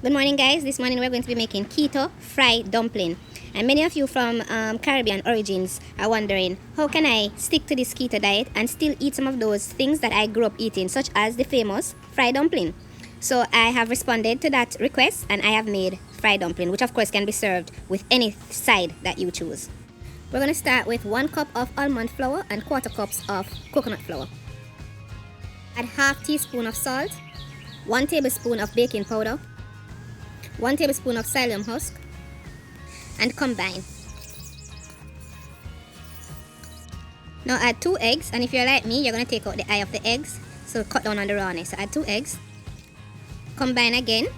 Good morning, guys. This morning we're going to be making keto fried dumpling. And many of you from Caribbean origins are wondering, how can I stick to this keto diet and still eat some of those things that I grew up eating, such as the famous fried dumpling? So I have responded to that request and I have made fried dumpling, which of course can be served with any side that you choose. We're going to start with 1 cup of almond flour and 1/4 cups of coconut flour. Add 1/2 teaspoon of salt, 1 tablespoon of baking powder, 1 tablespoon of psyllium husk, and combine. Now add 2 eggs, and if you're like me, you're going to take out the eye of the eggs, so cut down on the rawness. So add 2 eggs, combine again.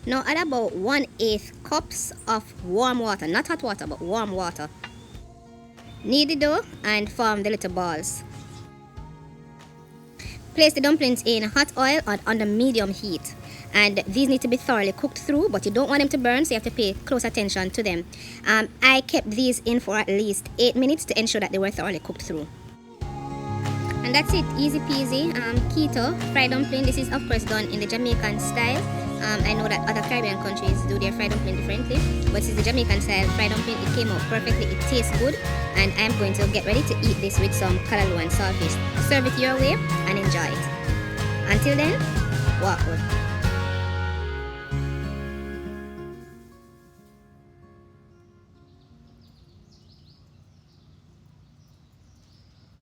Now add about 1/8 cups of warm water, not hot water, but warm water. Knead the dough and form the little balls. Place the dumplings in hot oil or under medium heat, and these need to be thoroughly cooked through, but you don't want them to burn, so you have to pay close attention to them. I kept these in for at least 8 minutes to ensure that they were thoroughly cooked through. And that's it, easy peasy. Keto fried dumpling. This is of course done in the Jamaican style. I know that other Caribbean countries do their fried dumpling differently, but this is the Jamaican style fried dumpling. It came out perfectly, it tastes good, and I'm going to get ready to eat this with some callaloo and saltfish. Serve it your way and enjoy it. Until then, walk good.